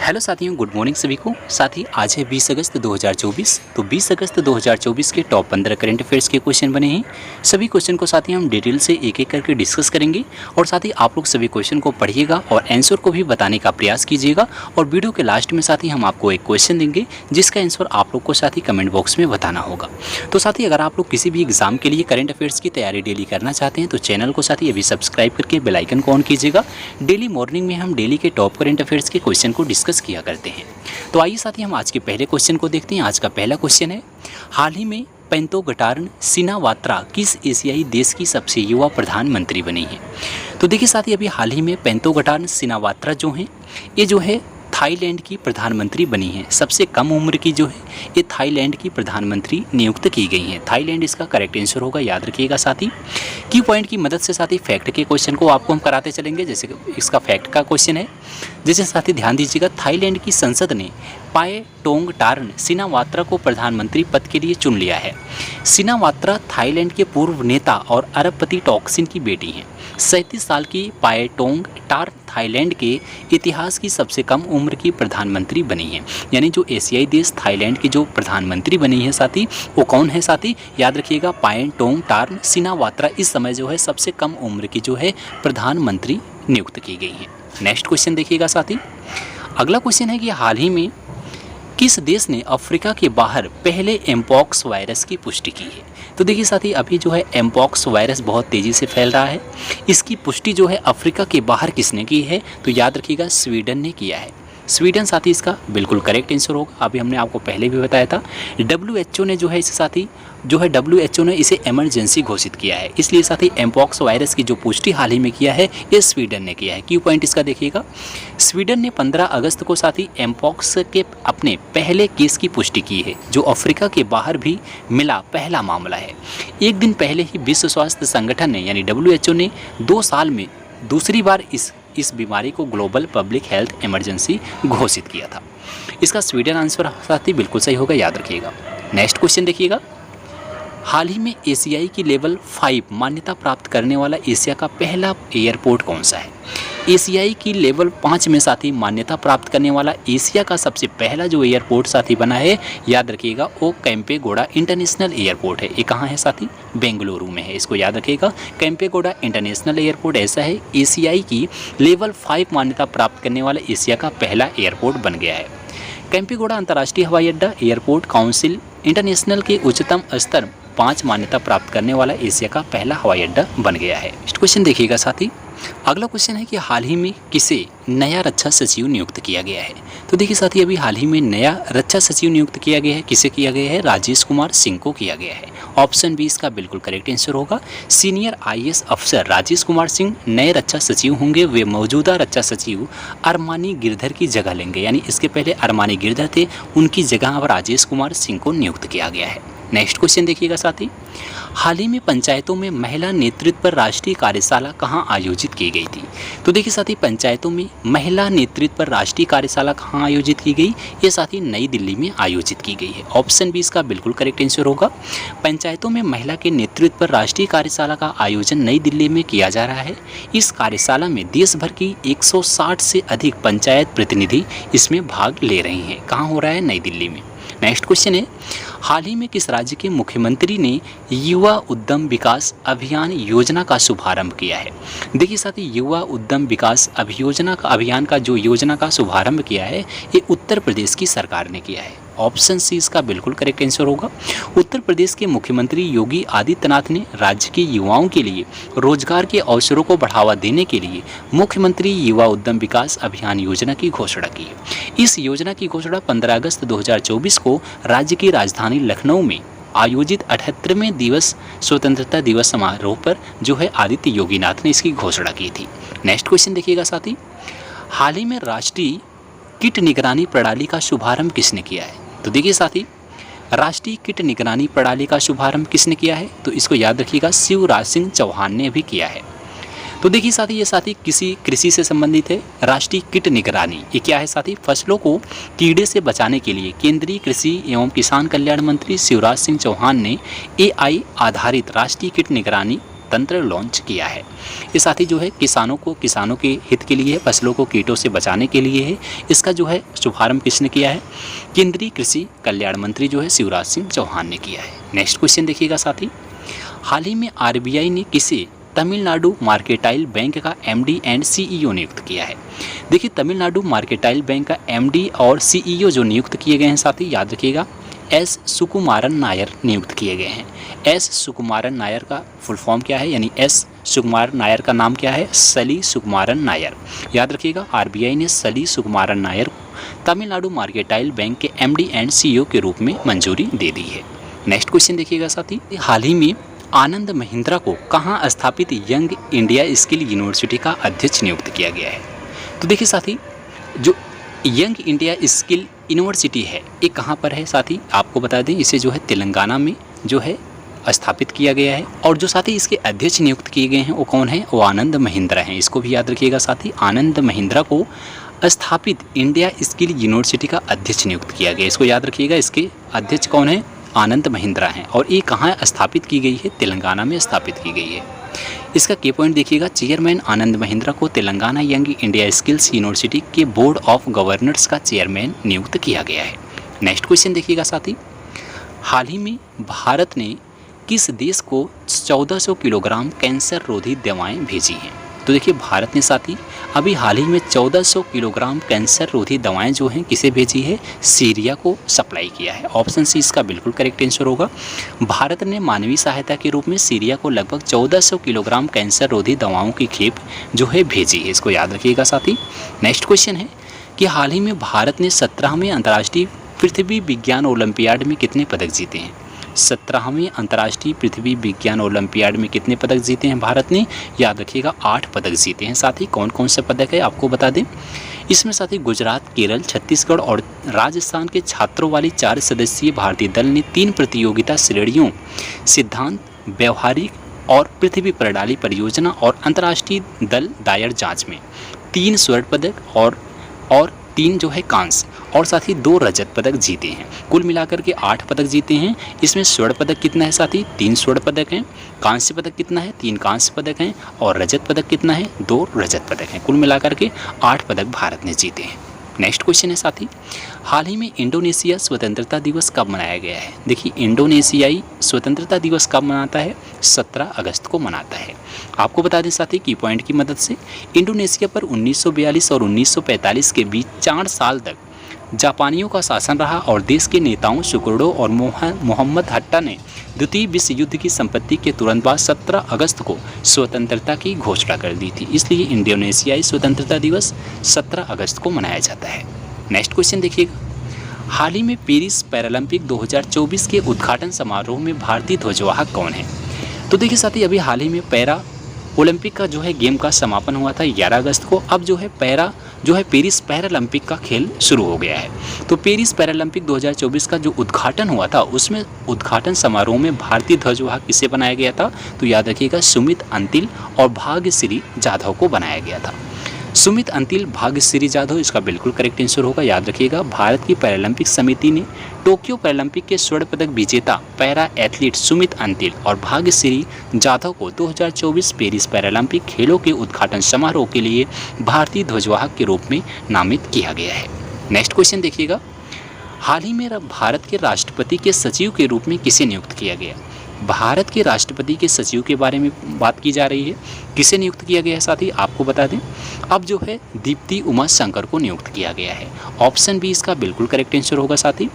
Hello साथियों, good morning सभी को। साथी आज है 20 अगस्त 2024। तो 20 अगस्त 2024 के टॉप 15 करंट अफेयर्स के क्वेश्चन बने हैं। सभी क्वेश्चन को साथी हम डिटेल से एक एक करके डिस्कस करेंगे और साथ ही आप लोग सभी क्वेश्चन को पढ़िएगा और आंसर को भी बताने का प्रयास कीजिएगा। और वीडियो के लास्ट में साथी हम आपको एक क्वेश्चन देंगे जिसका आंसर आप लोग को साथी कमेंट बॉक्स में बताना होगा। तो साथी अगर आप लोग किसी भी एग्जाम के लिए करंट अफेयर्स की तैयारी डेली करना चाहते हैं तो चैनल को साथी अभी सब्सक्राइब करके बेल आइकन को ऑन कीजिएगा। डेली मॉर्निंग में हम डेली के टॉप करंट अफेयर्स के क्वेश्चन को डिस्कस किया करते हैं। तो आइए साथी हम आज के पहले क्वेश्चन को देखते हैं। आज का पहला क्वेश्चन है, हाल ही में पेंतोगटार्न सिनावात्रा किस एशियाई देश की सबसे युवा प्रधानमंत्री बनी है? तो देखिए साथी, अभी हाल ही में पेंतोगटार्न सिनावात्रा जो है ये जो है थाईलैंड की प्रधानमंत्री बनी है। सबसे कम उम्र की जो है ये थाईलैंड की प्रधानमंत्री नियुक्त की गई हैं। थाईलैंड इसका करेक्ट आंसर होगा, याद रखिएगा साथी। की पॉइंट की मदद से साथी फैक्ट के क्वेश्चन को आपको हम कराते चलेंगे। जैसे इसका फैक्ट का क्वेश्चन है, जैसे साथी ध्यान दीजिएगा, थाईलैंड की संसद ने पाएटोंगटार्न सिनावात्रा को प्रधानमंत्री पद के लिए चुन लिया है। सिनावात्रा थाईलैंड के पूर्व नेता और अरबपति टॉक्सिन की बेटी हैं। 37 साल की पाएटोंगटार्न थाईलैंड के इतिहास की सबसे कम उम्र की प्रधानमंत्री बनी है। यानी जो एशियाई देश थाईलैंड की जो प्रधानमंत्री बनी है साथी, वो कौन है साथी? याद रखिएगा, पाएटोंगटार्न सिनावात्रा इस समय जो है सबसे कम उम्र की जो है प्रधानमंत्री नियुक्त की गई है। नेक्स्ट क्वेश्चन देखिएगा साथी। अगला क्वेश्चन है कि हाल ही में किस देश ने अफ्रीका के बाहर पहले एमपॉक्स वायरस की पुष्टि की है? तो देखिए साथी, अभी जो है एमपॉक्स वायरस बहुत तेज़ी से फैल रहा है। इसकी पुष्टि जो है अफ्रीका के बाहर किसने की है? तो याद रखिएगा, स्वीडन ने किया है। स्वीडन साथी इसका बिल्कुल करेक्ट आंसर होगा। अभी हमने आपको पहले भी बताया था, WHO ने जो है इसे साथी जो है WHO ने इसे इमरजेंसी घोषित किया है। इसलिए साथी एमपॉक्स वायरस की जो पुष्टि हाल ही में किया है ये स्वीडन ने किया है। क्यू पॉइंट इसका देखिएगा, स्वीडन ने 15 अगस्त को साथी एमपॉक्स के अपने पहले केस की पुष्टि की है, जो अफ्रीका के बाहर भी मिला पहला मामला है। एक दिन पहले ही विश्व स्वास्थ्य संगठन ने यानी WHO ने 2 साल में दूसरी बार इस बीमारी को ग्लोबल पब्लिक हेल्थ इमरजेंसी घोषित किया था। इसका स्वीडन आंसर साथी बिल्कुल सही होगा, याद रखिएगा। नेक्स्ट क्वेश्चन देखिएगा, हाल ही में एशियाई की लेवल 5 मान्यता प्राप्त करने वाला एशिया का पहला एयरपोर्ट कौन सा है? एशियाई की लेवल 5 में साथी मान्यता प्राप्त करने वाला एशिया का सबसे पहला जो एयरपोर्ट साथी बना है, याद रखिएगा, वो केम्पेगौड़ा इंटरनेशनल एयरपोर्ट है। ये कहाँ है साथी? बेंगलुरु में है। इसको याद रखिएगा, केम्पेगौड़ा इंटरनेशनल एयरपोर्ट ऐसा है, एशियाई की लेवल 5 मान्यता प्राप्त करने वाला एशिया का पहला एयरपोर्ट बन गया है। केम्पेगौड़ा अंतर्राष्ट्रीय हवाई अड्डा एयरपोर्ट काउंसिल इंटरनेशनल के उच्चतम स्तर 5 मान्यता प्राप्त करने वाला एशिया का पहला हवाई अड्डा बन गया है। नेक्स्ट क्वेश्चन देखिएगा साथी। अगला क्वेश्चन है कि हाल ही में किसे नया रक्षा सचिव नियुक्त किया गया है? तो देखिए साथी, अभी हाल ही में नया रक्षा सचिव नियुक्त किया गया है। किसे किया गया है? राजेश कुमार सिंह को किया गया है। ऑप्शन बी इसका बिल्कुल करेक्ट आंसर होगा। सीनियर IAS अफसर राजेश कुमार सिंह नए रक्षा सचिव होंगे। वे मौजूदा रक्षा सचिव अरमानी गिरधर की जगह लेंगे। यानी इसके पहले अरमानी गिरधर थे, उनकी जगह अब राजेश कुमार सिंह को नियुक्त किया गया है। नेक्स्ट क्वेश्चन देखिएगा साथी, हाल ही में पंचायतों में महिला नेतृत्व पर राष्ट्रीय कार्यशाला कहाँ आयोजित की गई थी? तो देखिए साथी, पंचायतों में महिला नेतृत्व पर राष्ट्रीय कार्यशाला कहाँ आयोजित की गई? ये साथी नई दिल्ली में आयोजित की गई है। ऑप्शन बी इसका बिल्कुल करेक्ट आंसर होगा। पंचायतों में महिला के नेतृत्व पर राष्ट्रीय कार्यशाला का आयोजन नई दिल्ली में किया जा रहा है। इस कार्यशाला में देश भर की 160 से अधिक पंचायत प्रतिनिधि इसमें भाग ले रहे हैं। कहाँ हो रहा है? नई दिल्ली में। नेक्स्ट क्वेश्चन है, हाल ही में किस राज्य के मुख्यमंत्री ने युवा उद्यम विकास अभियान योजना का शुभारंभ किया है? देखिए साथी, युवा उद्यम विकास अभियान का जो योजना का शुभारंभ किया है ये उत्तर प्रदेश की सरकार ने किया है। ऑप्शन सी इसका बिल्कुल करेक्ट आंसर होगा। उत्तर प्रदेश के मुख्यमंत्री योगी आदित्यनाथ ने राज्य के युवाओं के लिए रोजगार के अवसरों को बढ़ावा देने के लिए मुख्यमंत्री युवा उद्यम विकास अभियान योजना की घोषणा की है। इस योजना की घोषणा 15 अगस्त 2024 को राज्य की राजधानी लखनऊ में आयोजित 78वें दिवस स्वतंत्रता दिवस समारोह पर जो है आदित्य योगीनाथ ने इसकी घोषणा की थी। नेक्स्ट क्वेश्चन देखिएगा साथी, हाल ही में राष्ट्रीय कीट निगरानी प्रणाली का शुभारंभ किसने किया है? तो देखिए साथी, राष्ट्रीय कीट निगरानी प्रणाली का शुभारंभ किसने किया है? तो इसको याद रखिएगा, शिवराज सिंह चौहान ने भी किया है। तो देखिए साथी, ये साथी किसी कृषि से संबंधित है। राष्ट्रीय कीट निगरानी ये क्या है साथी? फसलों को कीड़े से बचाने के लिए केंद्रीय कृषि एवं किसान कल्याण मंत्री शिवराज सिंह चौहान ने AI आधारित राष्ट्रीय कीट निगरानी तंत्र लॉन्च किया है। ये साथ ही जो है किसानों के हित के लिए है, फसलों को कीटों से बचाने के लिए है। इसका जो है शुभारंभ किसने किया है? केंद्रीय कृषि कल्याण मंत्री जो है शिवराज सिंह चौहान ने किया है। नेक्स्ट क्वेश्चन देखिएगा साथी, हाल ही में आरबीआई ने किसे तमिलनाडु मार्केटाइल बैंक का एमडी एंड सीईओ नियुक्त किया है? देखिए, तमिलनाडु मार्केटाइल बैंक का एमडी और सीईओ जो नियुक्त किए गए हैं साथी, याद रखिएगा एस सुकुमारन नायर नियुक्त किए गए हैं। एस सुकुमारन नायर का फुल फॉर्म क्या है, यानी एस सुकुमारन नायर का नाम क्या है? सली सुकुमारन नायर। याद रखिएगा, आरबीआई ने सली सुकुमारन नायर को तमिलनाडु मार्केटाइल बैंक के एमडी एंड सीईओ के रूप में मंजूरी दे दी है। नेक्स्ट क्वेश्चन देखिएगा साथी, हाल ही में आनंद महिंद्रा को कहाँ स्थापित यंग इंडिया स्किल यूनिवर्सिटी का अध्यक्ष नियुक्त किया गया है? तो देखिए साथी, जो यंग इंडिया स्किल यूनिवर्सिटी है ये कहाँ पर है साथी, आपको बता दें इसे जो है तेलंगाना में जो है स्थापित किया गया है। और जो साथी इसके अध्यक्ष नियुक्त किए गए हैं वो कौन है? वो आनंद महिंद्रा हैं। इसको भी याद रखिएगा साथी, आनंद महिंद्रा को स्थापित इंडिया स्किल यूनिवर्सिटी का अध्यक्ष नियुक्त किया गया। इसको याद रखिएगा, इसके अध्यक्ष कौन है? आनंद महिंद्रा हैं। और ये कहाँ स्थापित की गई है? तेलंगाना में स्थापित की गई है। इसका की पॉइंट देखिएगा, चेयरमैन आनंद महिंद्रा को Telangana young India skills university के बोर्ड ऑफ गवर्नर्स का चेयरमैन नियुक्त किया गया है। नेक्स्ट क्वेश्चन देखिएगा साथी, हाल ही में भारत ने किस देश को 1400 किलोग्राम कैंसर रोधी दवाएं भेजी हैं? तो देखिए, भारत ने साथी अभी हाल ही में 1400 किलोग्राम कैंसर रोधी दवाएं जो हैं किसे भेजी है? सीरिया को सप्लाई किया है। ऑप्शन सी इसका बिल्कुल करेक्ट आंसर होगा। भारत ने मानवीय सहायता के रूप में सीरिया को लगभग 1400 किलोग्राम कैंसर रोधी दवाओं की खेप जो है भेजी है। इसको याद रखिएगा साथी। नेक्स्ट क्वेश्चन है कि हाल ही में भारत ने 17वें अंतर्राष्ट्रीय पृथ्वी विज्ञान ओलंपियाड में कितने पदक जीते हैं? 17वें अंतर्राष्ट्रीय पृथ्वी विज्ञान ओलंपियाड में कितने पदक जीते हैं भारत ने? याद रखिएगा 8 पदक जीते हैं। साथ ही कौन कौन से पदक है आपको बता दें, इसमें साथ ही गुजरात, केरल, छत्तीसगढ़ और राजस्थान के छात्रों वाली 4 सदस्यीय भारतीय दल ने 3 प्रतियोगिता श्रेणियों सिद्धांत, व्यवहारिक और पृथ्वी प्रणाली परियोजना और अंतर्राष्ट्रीय दल दायर जाँच में 3 स्वर्ण पदक और 3 जो है कांस्य और साथ ही 2 रजत पदक जीते हैं। कुल मिलाकर के 8 पदक जीते हैं। इसमें स्वर्ण पदक कितना है साथी? 3 स्वर्ण पदक हैं। कांस्य पदक कितना है? 3 कांस्य पदक हैं। और रजत पदक कितना है? 2 रजत पदक हैं। कुल मिलाकर के 8 पदक भारत ने जीते हैं। नेक्स्ट क्वेश्चन है साथी, हाल ही में इंडोनेशिया स्वतंत्रता दिवस कब मनाया गया है? देखिए, इंडोनेशियाई स्वतंत्रता दिवस कब मनाता है? 17 अगस्त को मनाता है। आपको बता दें साथी की पॉइंट की मदद से, इंडोनेशिया पर 1942 और 1945 के बीच 4 साल तक जापानियों का शासन रहा और देश के नेताओं सुकुर्डो और मोहम्मद हट्टा ने द्वितीय विश्व युद्ध की संपत्ति के तुरंत बाद 17 अगस्त को स्वतंत्रता की घोषणा कर दी थी। इसलिए इंडोनेशियाई स्वतंत्रता दिवस 17 अगस्त को मनाया जाता है। नेक्स्ट क्वेश्चन देखिएगा, हाल ही में पेरिस पैरालंपिक 2024 के उद्घाटन समारोह में भारतीय ध्वजवाहक कौन है? तो देखिए साथी, अभी हाल ही में पैरा ओलंपिक का जो है गेम का समापन हुआ था 11 अगस्त को। अब जो है पेरिस पैरालंपिक का खेल शुरू हो गया है। तो पेरिस पैरालंपिक 2024 का जो उद्घाटन हुआ था उसमें उद्घाटन समारोह में भारतीय ध्वजवाहक किसे बनाया गया था? तो याद रखिएगा, सुमित अंतिल और भाग्यश्री जाधव को बनाया गया था। सुमित अंतिल, भाग्यश्री जाधव इसका बिल्कुल करेक्ट आंसर होगा। याद रखिएगा, भारत की पैरालंपिक समिति ने टोक्यो पैरालंपिक के स्वर्ण पदक विजेता पैरा एथलीट सुमित अंतिल और भाग्यश्री जाधव को 2024 पेरिस पैरालंपिक खेलों के उद्घाटन समारोह के लिए भारतीय ध्वजवाहक के रूप में नामित किया गया है। नेक्स्ट क्वेश्चन देखिएगा, हाल ही में भारत के राष्ट्रपति के सचिव के रूप में किसे नियुक्त किया गया? भारत के राष्ट्रपति के सचिव के बारे में बात की जा रही है। किसे नियुक्त किया गया है साथी? आपको बता दें, अब जो है दीप्ति उमा शंकर को नियुक्त किया गया है। ऑप्शन बी इसका बिल्कुल करेक्ट आंसर होगा साथी।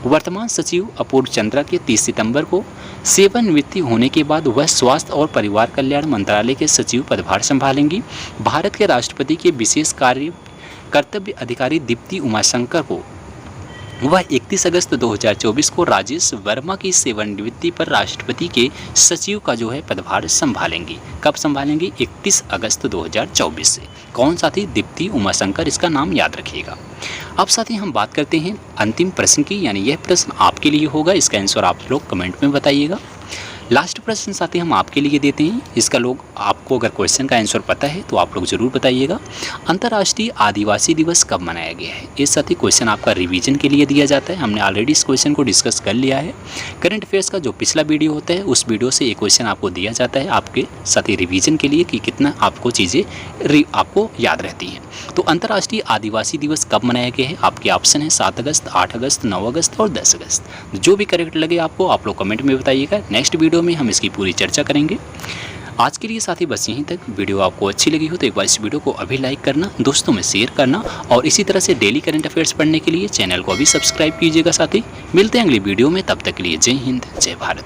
वर्तमान सचिव अपूर्व चंद्रा के 30 सितंबर को सेवानिवृत्ति होने के बाद वह स्वास्थ्य और परिवार कल्याण मंत्रालय के सचिव पदभार संभालेंगी। भारत के राष्ट्रपति के विशेष कर्तव्य अधिकारी दीप्ति उमा शंकर को वह 31 अगस्त 2024 को राजेश वर्मा की सेवानिवृत्ति पर राष्ट्रपति के सचिव का जो है पदभार संभालेंगी। कब संभालेंगी? 31 अगस्त 2024 से। कौन साथी? दीप्ति उमाशंकर, इसका नाम याद रखिएगा। अब साथी हम बात करते हैं अंतिम प्रश्न की, यानी यह प्रश्न आपके लिए होगा। इसका आंसर आप लोग कमेंट में बताइएगा। लास्ट प्रश्न साथी हम आपके लिए देते हैं, इसका लोग आपको अगर क्वेश्चन का आंसर पता है तो आप लोग ज़रूर बताइएगा। अंतर्राष्ट्रीय आदिवासी दिवस कब मनाया गया है? ये साथी क्वेश्चन आपका रिवीजन के लिए दिया जाता है, हमने ऑलरेडी इस क्वेश्चन को डिस्कस कर लिया है। करंट अफेयर्स का जो पिछला वीडियो होता है उस वीडियो से ये क्वेश्चन आपको दिया जाता है आपके साथी रिवीजन के लिए कि कितना आपको चीज़ें आपको याद रहती हैं। तो अंतर्राष्ट्रीय आदिवासी दिवस कब मनाया गया है? आपके ऑप्शन है 7 अगस्त, 8 अगस्त, 9 अगस्त और 10 अगस्त। जो भी करेक्ट लगे आपको आप लोग कमेंट में बताइएगा। नेक्स्ट वीडियो में हम इसकी पूरी चर्चा करेंगे। आज के लिए साथी बस यहीं तक। वीडियो आपको अच्छी लगी हो तो एक बार इस वीडियो को अभी लाइक करना, दोस्तों में शेयर करना और इसी तरह से डेली करंट अफेयर्स पढ़ने के लिए चैनल को अभी सब्सक्राइब कीजिएगा साथी। मिलते हैं अगली वीडियो में, तब तक के लिए जय हिंद, जय भारत।